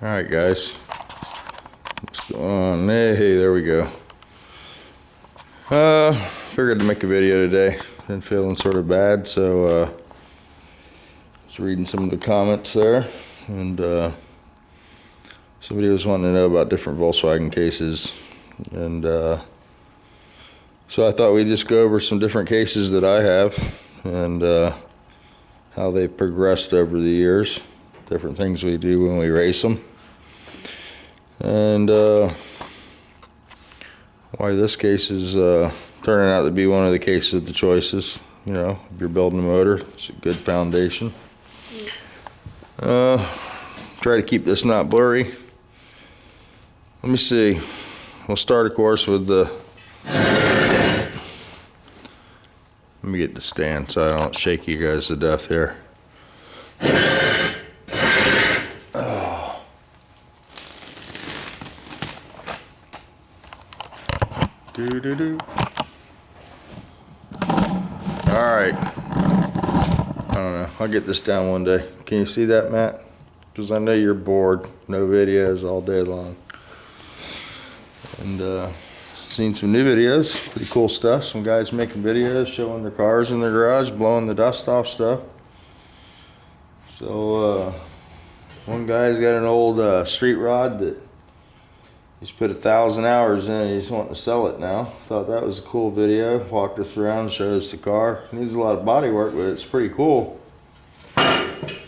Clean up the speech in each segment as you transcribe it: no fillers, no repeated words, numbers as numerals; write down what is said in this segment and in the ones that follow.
Alright guys, what's going on? Hey, there we go. Figured to make a video today. Been feeling sort of bad, so was reading some of the comments there, and somebody was wanting to know about different Volkswagen cases, and so I thought we'd just go over some different cases that I have, and how they progressed over the years, different things we do when we race them, and why this case is turning out to be one of the cases of the choices. You know, if you're building a motor, it's a good foundation. Try to keep this not blurry. Let me see. We'll start, of course, with the. Let me get the stand so I don't shake you guys to death here. Oh. Do. All right. I don't know. I'll get this down one day. Can you see that, Matt? Because I know you're bored. No videos all day long. And seen some new videos. Pretty cool stuff. Some guys making videos showing their cars in their garage, blowing the dust off stuff. So one guy's got an old street rod that he's put 1,000 hours in. He's wanting to sell it now. Thought that was a cool video. Walked us around, showed us the car. It needs a lot of body work, but it's pretty cool.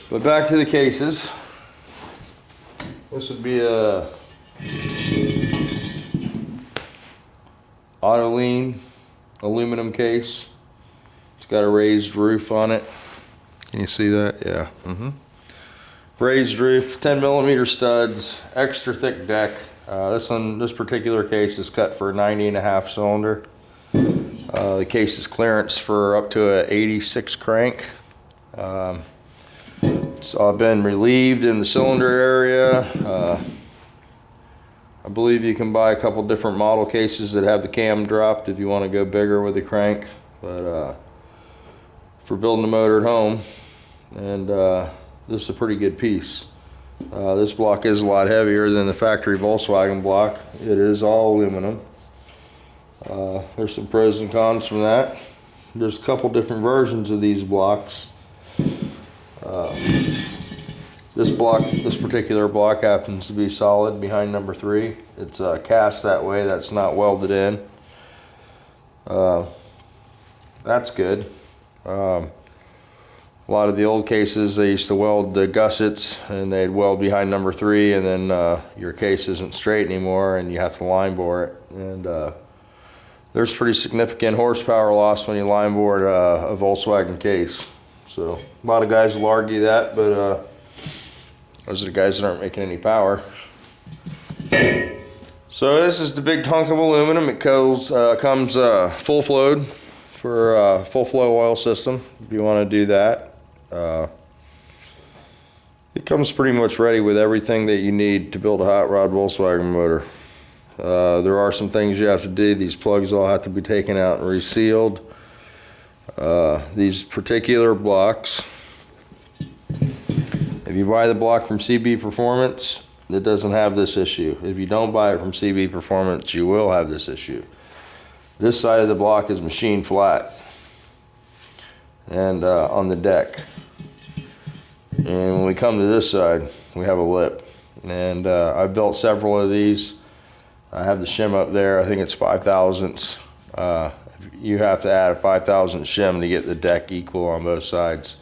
But back to the cases. This would be a Autolean aluminum case. It's got a raised roof on it. Can you see that? Yeah. Raised roof, 10mm studs, extra thick deck. This particular case is cut for a 90.5 cylinder. The case is clearance for up to a 86 crank. It's been relieved in the cylinder area. I believe you can buy a couple different model cases that have the cam dropped if you want to go bigger with the crank. But for building a motor at home, and this is a pretty good piece. This block is a lot heavier than the factory Volkswagen block. It is all aluminum. There's some pros and cons from that. There's a couple different versions of these blocks. This particular block happens to be solid behind number 3. It's cast that way. That's not welded in. That's good. A lot of the old cases, they used to weld the gussets, and they'd weld behind number 3, and then your case isn't straight anymore, and you have to line bore it. And there's pretty significant horsepower loss when you line bore a Volkswagen case. So a lot of guys will argue that, but those are the guys that aren't making any power. So this is the big hunk of aluminum. It comes full flowed for a full flow oil system if you want to do that. It comes pretty much ready with everything that you need to build a hot rod Volkswagen motor. There are some things you have to do. These plugs all have to be taken out and resealed. These particular blocks, if you buy the block from CB Performance, it doesn't have this issue. If you don't buy it from CB Performance, you will have this issue. This side of the block is machined flat and on the deck. And when we come to this side, we have a lip. And I've built several of these. I have the shim up there. I think it's 5/1000ths. You have to add a 5/1000 shim to get the deck equal on both sides.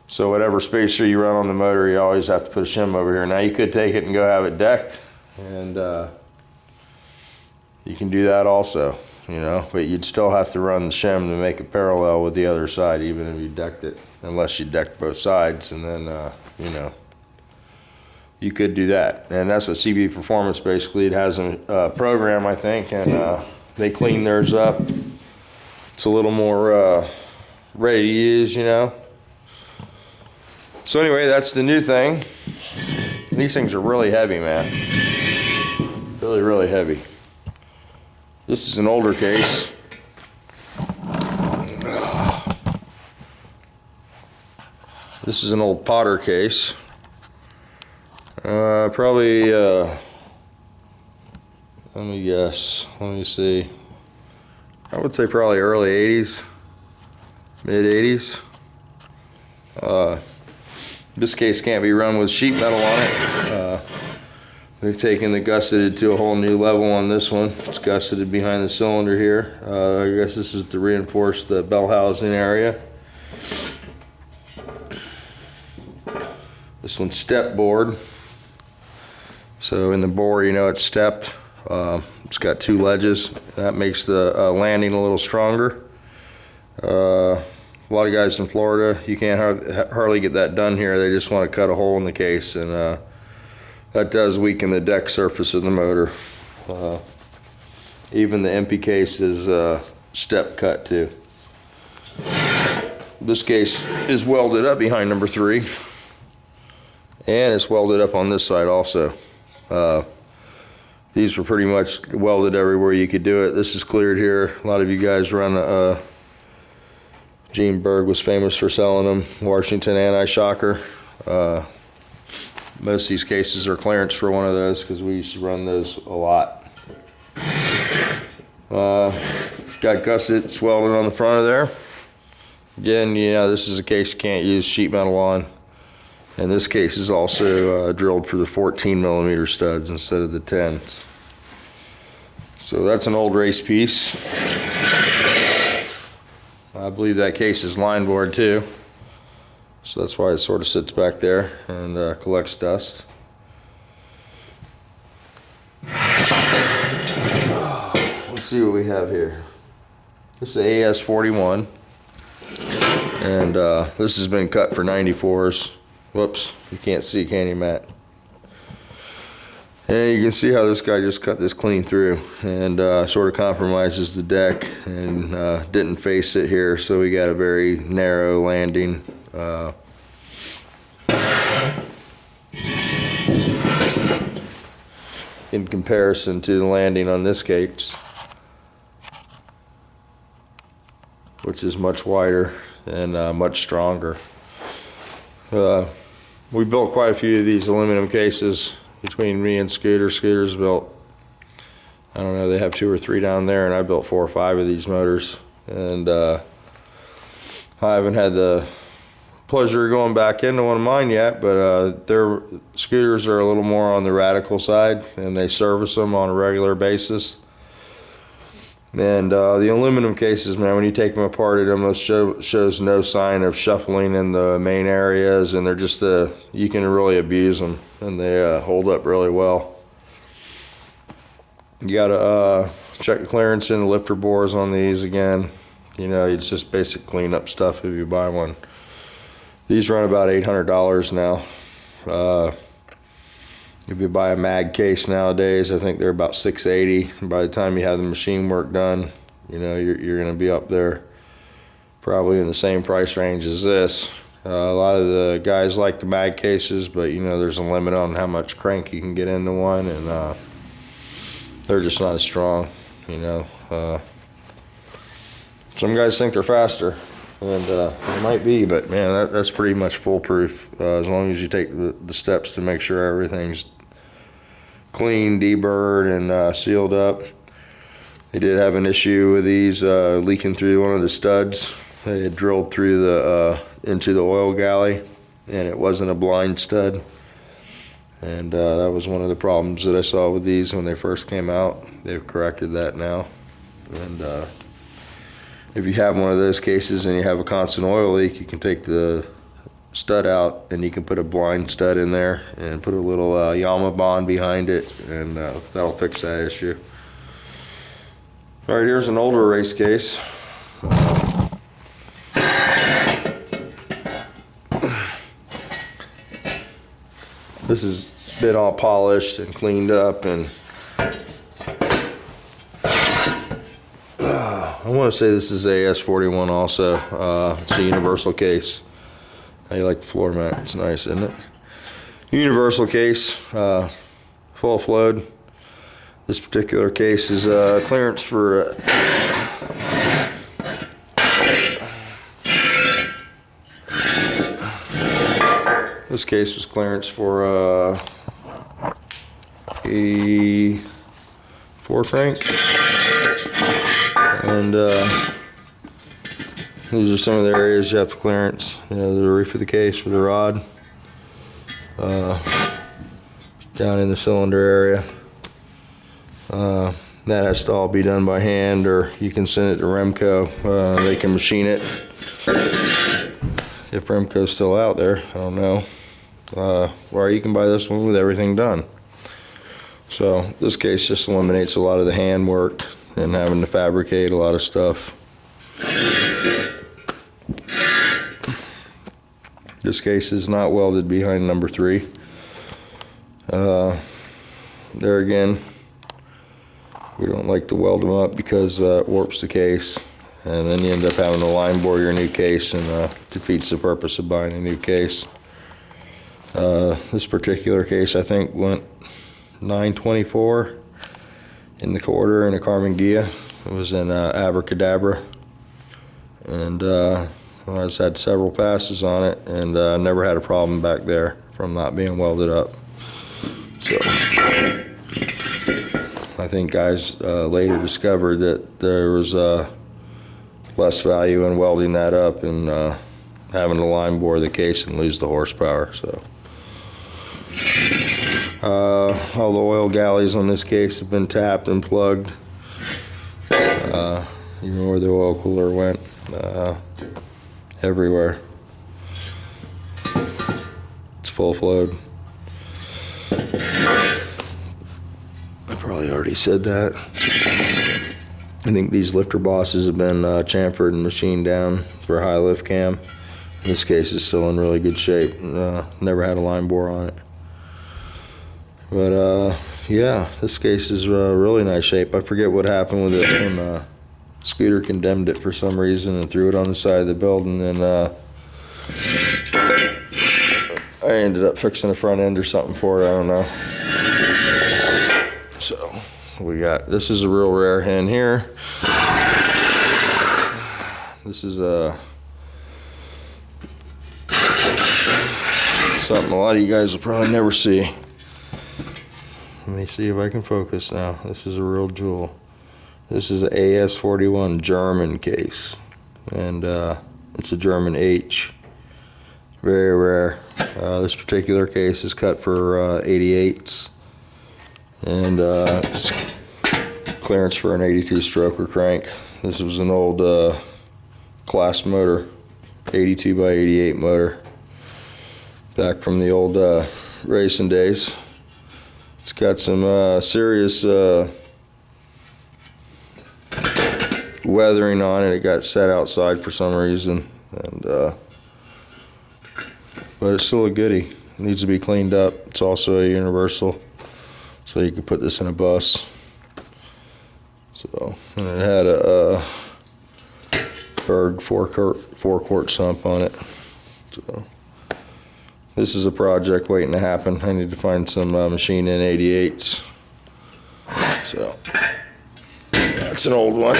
So whatever spacer you run on the motor, you always have to put a shim over here. Now you could take it and go have it decked, and you can do that also, you know, but you'd still have to run the shim to make it parallel with the other side, even if you decked it, unless you decked both sides, and then, you know, you could do that. And that's what CB Performance basically, it has a program, I think, and they clean theirs up. It's a little more ready to use, you know. So anyway, that's the new thing. These things are really heavy, man. Really, really heavy. This is an older case. This is an old Potter case. Probably, let me guess. Let me see. I would say probably early 80s, mid 80s. This case can't be run with sheet metal on it. They've taken the gusseted to a whole new level on this one. It's gusseted behind the cylinder here. I guess this is to reinforce the bell housing area. This one's step board. So in the bore, you know it's stepped. It's got two ledges. That makes the landing a little stronger. A lot of guys in Florida, you can't hardly get that done here. They just want to cut a hole in the case, and that does weaken the deck surface of the motor. Even the empty case is step cut too. This case is welded up behind number 3, and it's welded up on this side also. These were pretty much welded everywhere you could do it. This is cleared here. A lot of you guys run Gene Berg was famous for selling them. Washington anti-shocker. Most of these cases are clearance for one of those because we used to run those a lot. Got gussets welded on the front of there. Again, yeah, this is a case you can't use sheet metal on. And this case is also drilled for the 14mm studs instead of the 10s. So that's an old race piece. I believe that case is line board too. So that's why it sort of sits back there and collects dust. Let's see what we have here. This is AS41. And this has been cut for 94s. Whoops, you can't see, can you, Matt? And you can see how this guy just cut this clean through and sort of compromises the deck and didn't face it here, so we got a very narrow landing. In comparison to the landing on this case, which is much wider and much stronger. We built quite a few of these aluminum cases between me and Scooter. Scooter's built, I don't know, they have 2 or 3 down there, and I built 4 or 5 of these motors. And I haven't had the pleasure of going back into one of mine yet, but their Scooters are a little more on the radical side, and they service them on a regular basis. And the aluminum cases, man, when you take them apart, it almost shows no sign of shuffling in the main areas, and they're just, you can really abuse them, and they hold up really well. You gotta check the clearance in the lifter bores on these again. You know, it's just basic cleanup stuff if you buy one. These run about $800 now. If you buy a mag case nowadays, I think they're about $680. By the time you have the machine work done, you know, you're going to be up there probably in the same price range as this. A lot of the guys like the mag cases, but you know, there's a limit on how much crank you can get into one, and they're just not as strong, you know. Some guys think they're faster, and it might be, but man, that's pretty much foolproof as long as you take the steps to make sure everything's clean, deburred, and sealed up. They did have an issue with these leaking through one of the studs. They had drilled through the into the oil galley, and it wasn't a blind stud. And that was one of the problems that I saw with these when they first came out. They've corrected that now. And if you have one of those cases and you have a constant oil leak, you can take the stud out and you can put a blind stud in there and put a little Yama bond behind it, and that'll fix that issue. All right, here's an older race case. This has been all polished and cleaned up, and I want to say this is AS41 also. It's a universal case. How you like the floor mat? It's nice, isn't it? Universal case, full float. This particular case is clearance for this case was clearance for 84 crank. And these are some of the areas you have to clearance. You know, the reef of the case for the rod. Down in the cylinder area. That has to all be done by hand, or you can send it to Remco. They can machine it. If Remco's still out there, I don't know. Or you can buy this one with everything done. So this case just eliminates a lot of the hand work and having to fabricate a lot of stuff. This case is not welded behind number 3. There again, we don't like to weld them up because it warps the case, and then you end up having to line bore your new case, and defeats the purpose of buying a new case. This particular case I think went 924 in the quarter in a Carbon Gia. It was in Abracadabra, and I just had several passes on it, and never had a problem back there from not being welded up. So I think guys later discovered that there was less value in welding that up and having to line bore the case and lose the horsepower. So all the oil galleys on this case have been tapped and plugged. Even where the oil cooler went, everywhere. It's full flowed. I probably already said that. I think these lifter bosses have been chamfered and machined down for high lift cam. This case is still in really good shape. Never had a line bore on it. But yeah, this case is really nice shape. I forget what happened with it when Scooter condemned it for some reason and threw it on the side of the building, and I ended up fixing the front end or something for it. I don't know. So we got, this is a real rare hen here. This is something a lot of you guys will probably never see. Let me see if I can focus now. This is a real jewel. This is an AS41 German case, and it's a German H. Very rare. This particular case is cut for 88s, and it's clearance for an 82 stroker crank. This was an old class motor, 82 by 88 motor, back from the old racing days. It's got some serious weathering on it. It got set outside for some reason, and but it's still a goodie. It needs to be cleaned up. It's also a universal, so you could put this in a bus. So, and it had a Berg four-quart sump on it. So this is a project waiting to happen. I need to find some machine in 88s. So that's an old one.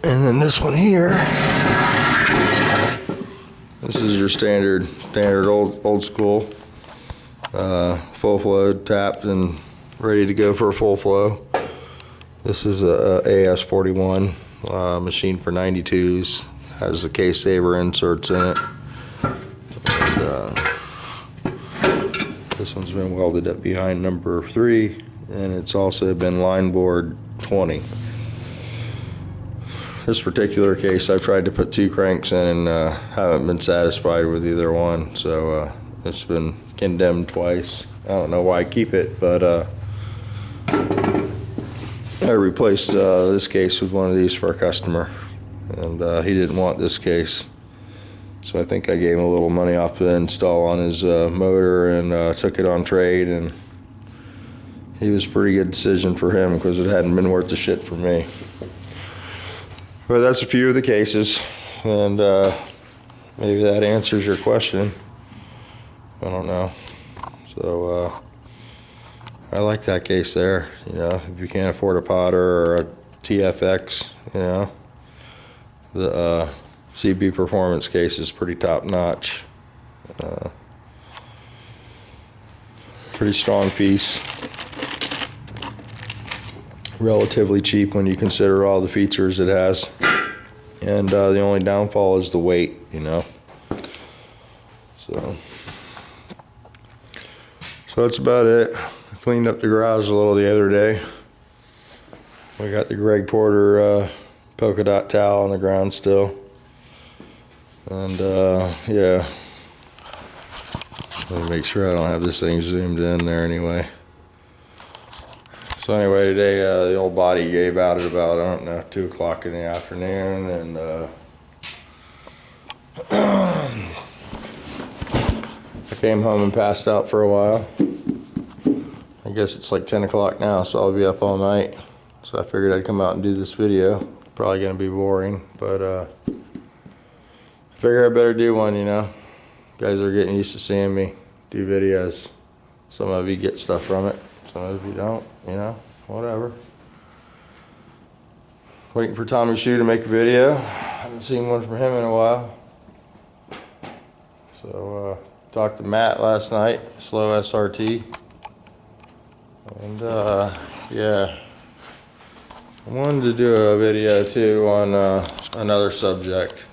And then this one here. This is your standard old school, full flow, tapped and ready to go for a full flow. This is a AS41 machine for 92s. Has the case saver inserts in it. And, this one's been welded up behind number 3, and it's also been line bored 20. This particular case, I've tried to put 2 cranks in and haven't been satisfied with either one, so it's been condemned twice. I don't know why I keep it, but I replaced this case with one of these for a customer, and he didn't want this case, so I think I gave him a little money off the install on his motor, and took it on trade, and it was a pretty good decision for him because it hadn't been worth the shit for me. But that's a few of the cases, and maybe that answers your question. I don't know. So I like that case there. You know, if you can't afford a Potter or a TFX, you know, the CB Performance case is pretty top notch. Pretty strong piece. Relatively cheap when you consider all the features it has. And the only downfall is the weight, you know. So that's about it. I cleaned up the garage a little the other day. We got the Greg Porter polka dot towel on the ground still. And yeah. Let me make sure I don't have this thing zoomed in there anyway. So anyway, today the old body gave out at about, I don't know, 2 o'clock in the afternoon, and I came home and passed out for a while. I guess it's like 10 o'clock now, so I'll be up all night. So I figured I'd come out and do this video. Probably gonna be boring, but I figure I better do one, you know. You guys are getting used to seeing me do videos. Some of you get stuff from it. Some of you don't, you know, whatever. Waiting for Tommy Shoe to make a video. Haven't seen one from him in a while. So, talked to Matt last night, Slow SRT. And, yeah. I wanted to do a video too on another subject.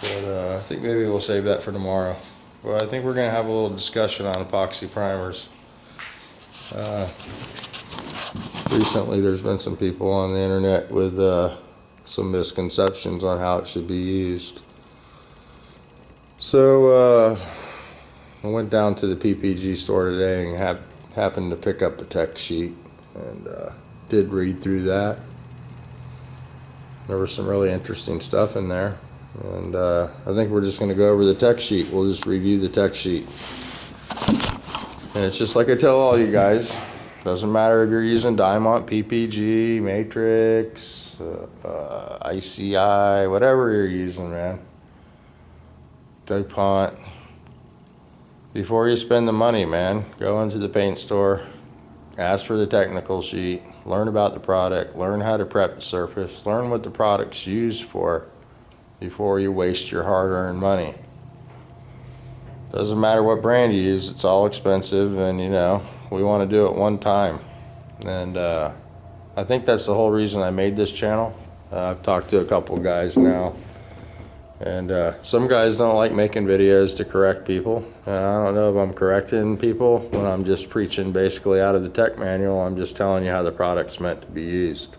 But I think maybe we'll save that for tomorrow. Well, I think we're going to have a little discussion on epoxy primers. Recently there's been some people on the internet with some misconceptions on how it should be used. So I went down to the PPG store today and happened to pick up a tech sheet, and did read through that. There was some really interesting stuff in there, and I think we're just going to go over the tech sheet. We'll just review the tech sheet. And it's just like I tell all you guys, doesn't matter if you're using Diamond, PPG, Matrix, ICI, whatever you're using, man. DuPont. Before you spend the money, man, go into the paint store, ask for the technical sheet, learn about the product, learn how to prep the surface, learn what the product's used for before you waste your hard-earned money. Doesn't matter what brand you use, it's all expensive, and you know, we want to do it one time. And I think that's the whole reason I made this channel. I've talked to a couple guys now, and some guys don't like making videos to correct people. And I don't know if I'm correcting people when I'm just preaching basically out of the tech manual. I'm just telling you how the product's meant to be used.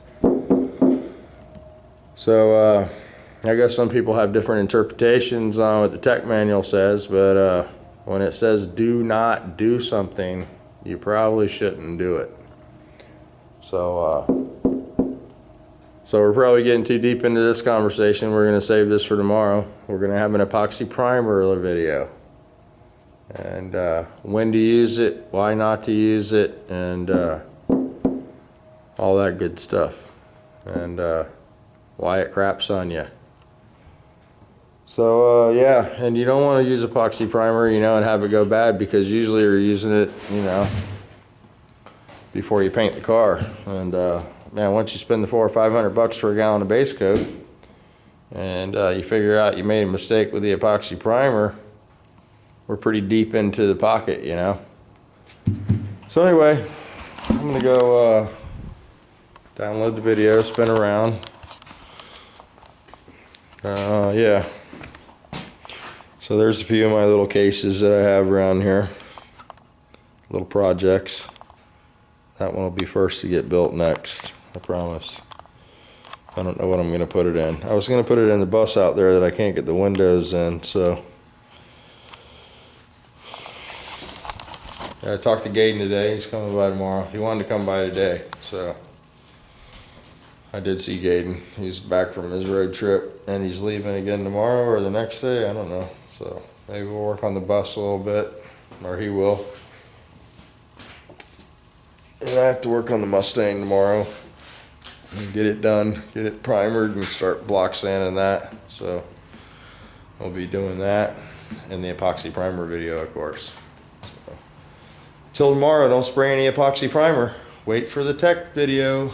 So I guess some people have different interpretations on what the tech manual says, but when it says do not do something, you probably shouldn't do it. So we're probably getting too deep into this conversation. We're going to save this for tomorrow. We're going to have an epoxy primer video. And when to use it, why not to use it, and all that good stuff. And why it craps on you. So yeah, and you don't want to use epoxy primer, you know, and have it go bad, because usually you're using it, you know, before you paint the car. And man, once you spend the $400 or $500 for a gallon of base coat, and you figure out you made a mistake with the epoxy primer, we're pretty deep into the pocket, you know. So anyway, I'm gonna go download the video, spin around. Yeah. So there's a few of my little cases that I have around here. Little projects. That one will be first to get built next, I promise. I don't know what I'm going to put it in. I was going to put it in the bus out there that I can't get the windows in, so. I talked to Gaden today. He's coming by tomorrow. He wanted to come by today, so. I did see Gaden. He's back from his road trip, and he's leaving again tomorrow or the next day. I don't know. So maybe we'll work on the bus a little bit, or he will. And I have to work on the Mustang tomorrow and get it done, get it primered, and start block sanding that. So I'll be doing that, and the epoxy primer video, of course. So, till tomorrow, don't spray any epoxy primer. Wait for the tech video.